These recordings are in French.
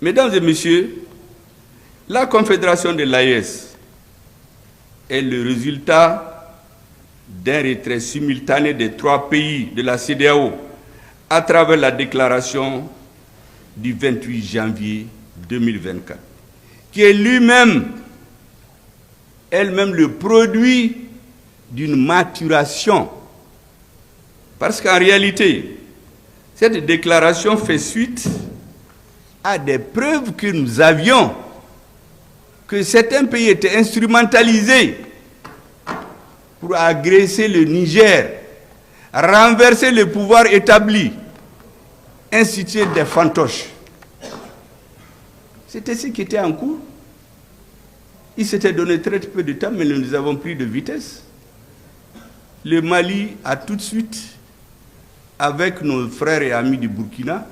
Mesdames et messieurs, la Confédération de l'AES est le résultat d'un retrait simultané des 3 pays de la CEDEAO à travers la déclaration du 28 janvier 2024, qui est elle-même le produit d'une maturation. Parce qu'en réalité, cette déclaration fait suite à des preuves que nous avions que certains pays étaient instrumentalisés pour agresser le Niger, renverser le pouvoir établi, instituer des fantoches. C'était ce qui était en cours. Il s'était donné très peu de temps, mais nous avons pris de vitesse. Le Mali a tout de suite, avec nos frères et amis du Burkina,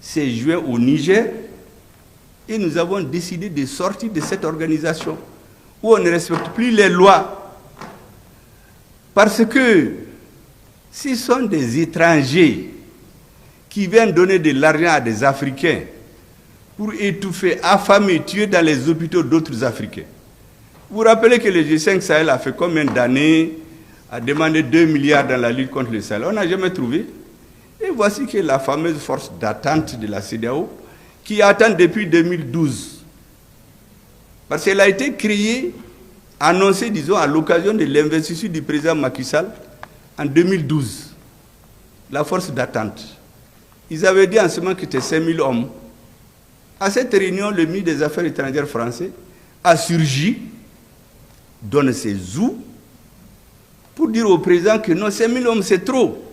s'est joint au Niger et nous avons décidé de sortir de cette organisation où on ne respecte plus les lois. Parce que ce sont des étrangers qui viennent donner de l'argent à des Africains pour étouffer, affamer, tuer dans les hôpitaux d'autres Africains. Vous vous rappelez que le G5 Sahel a fait combien d'années à demander 2 milliards dans la lutte contre le Sahel? On n'a jamais trouvé. Et voici que la fameuse force d'attente de la CEDEAO, qui attend depuis 2012. Parce qu'elle a été créée, annoncée, disons, à l'occasion de l'investiture du président Macky Sall en 2012. La force d'attente. Ils avaient dit en ce moment que c'était 5000 hommes. À cette réunion, le ministre des Affaires étrangères français a surgi, donne ses sous, pour dire au président que non, 5000 hommes, c'est trop,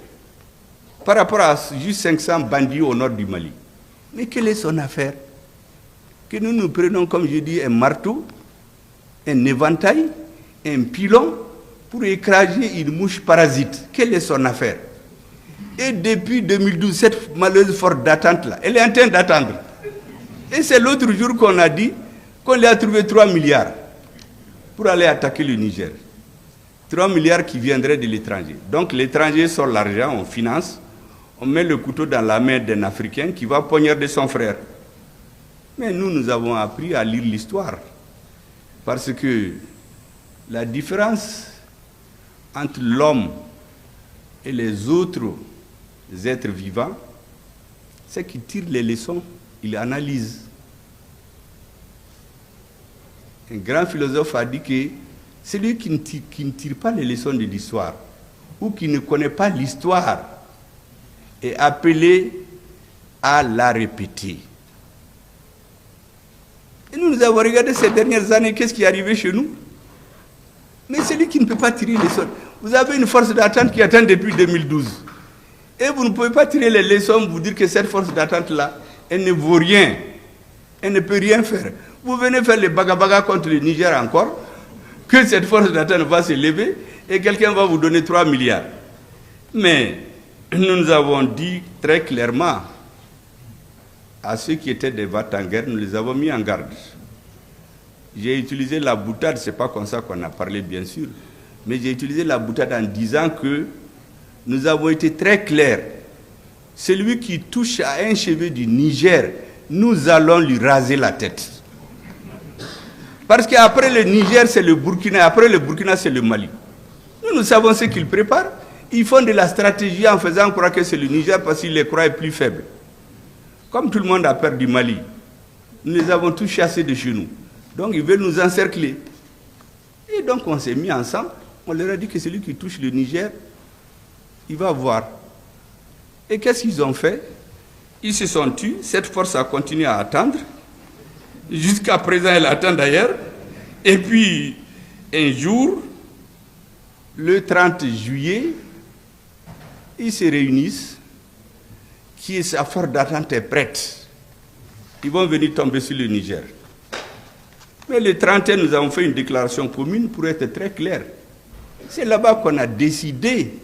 par rapport à juste 500 bandits au nord du Mali. Mais quelle est son affaire? Que nous prenons, comme je dis, un marteau, un éventail, un pilon, pour écraser une mouche parasite. Quelle est son affaire? Et depuis 2012, cette malheureuse force d'attente-là, elle est en train d'attendre. Et c'est l'autre jour qu'on a dit qu'on lui a trouvé 3 milliards pour aller attaquer le Niger. 3 milliards qui viendraient de l'étranger. Donc l'étranger sort l'argent, on finance, on met le couteau dans la main d'un Africain qui va poignarder son frère. Mais nous avons appris à lire l'histoire. Parce que la différence entre l'homme et les autres êtres vivants, c'est qu'il tire les leçons, il analyse. Un grand philosophe a dit que celui qui ne tire pas les leçons de l'histoire ou qui ne connaît pas l'histoire est appelé à la répéter. Et nous avons regardé ces dernières années, qu'est-ce qui est arrivé chez nous? Mais celui qui ne peut pas tirer les leçons, vous avez une force d'attente qui attend depuis 2012. Et vous ne pouvez pas tirer les leçons, vous dire que cette force d'attente-là, elle ne vaut rien. Elle ne peut rien faire. Vous venez faire les bagabaga contre le Niger encore, que cette force d'attente va se lever et quelqu'un va vous donner 3 milliards. Mais nous avons dit très clairement à ceux qui étaient des vats en guerre, nous les avons mis en garde. J'ai utilisé la boutade, ce n'est pas comme ça qu'on a parlé bien sûr, mais j'ai utilisé la boutade en disant que nous avons été très clairs. Celui qui touche à un cheveu du Niger, nous allons lui raser la tête. Parce qu'après le Niger, c'est le Burkina, après le Burkina, c'est le Mali. Nous savons ce qu'ils préparent. Ils font de la stratégie en faisant croire que c'est le Niger parce qu'ils les croient plus faibles. Comme tout le monde a peur du Mali, nous les avons tous chassés de chez nous. Donc ils veulent nous encercler. Et donc on s'est mis ensemble. On leur a dit que celui qui touche le Niger, il va voir. Et qu'est-ce qu'ils ont fait? Ils se sont tus. Cette force a continué à attendre. Jusqu'à présent, elle attend d'ailleurs. Et puis, un jour, le 30 juillet, ils se réunissent. Qui sa force d'attente est prête. Ils vont venir tomber sur le Niger. Mais le 31, nous avons fait une déclaration commune pour être très clair. C'est là-bas qu'on a décidé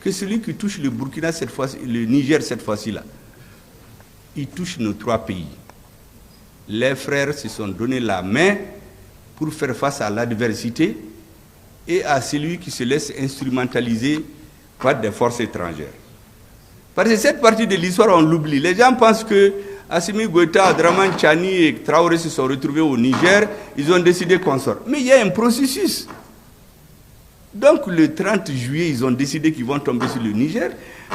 que celui qui touche le Burkina cette fois, le Niger cette fois-ci là, il touche nos 3 pays. Les frères se sont donné la main pour faire face à l'adversité et à celui qui se laisse instrumentaliser par des forces étrangères. Parce que cette partie de l'histoire, on l'oublie. Les gens pensent que Assimi Goïta, Abdraman Chani et Traoré se sont retrouvés au Niger, ils ont décidé qu'on sorte. Mais il y a un processus. Donc le 30 juillet, ils ont décidé qu'ils vont tomber sur le Niger.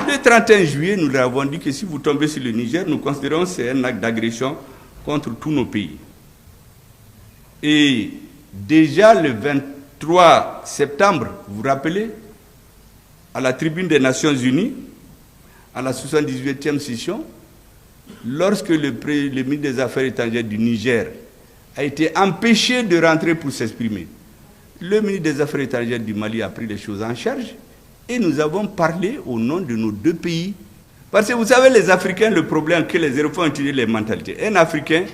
Le 31 juillet, nous leur avons dit que si vous tombez sur le Niger, nous considérons que c'est un acte d'agression contre tous nos pays. Et déjà le 23 septembre, vous vous rappelez, à la tribune des Nations Unies, à la 78e session, lorsque le ministre des Affaires étrangères du Niger a été empêché de rentrer pour s'exprimer, le ministre des Affaires étrangères du Mali a pris les choses en charge et nous avons parlé au nom de nos deux pays. Parce que vous savez, les Africains, le problème que les Européens ont utilisé les mentalités. Un Africain,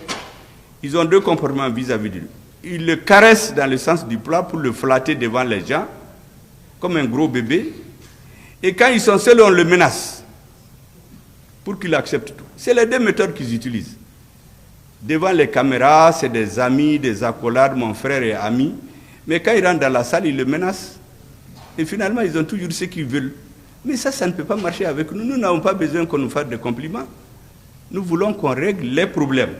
ils ont deux comportements vis-à-vis de lui. Ils le caressent dans le sens du plat pour le flatter devant les gens, comme un gros bébé. Et quand ils sont seuls, on le menace pour qu'il accepte tout. C'est les deux méthodes qu'ils utilisent. Devant les caméras, c'est des amis, des accolades, mon frère et ami. Mais quand ils rentrent dans la salle, ils le menacent. Et finalement, ils ont toujours ce qu'ils veulent. Mais ça ne peut pas marcher avec nous. Nous n'avons pas besoin qu'on nous fasse des compliments. Nous voulons qu'on règle les problèmes.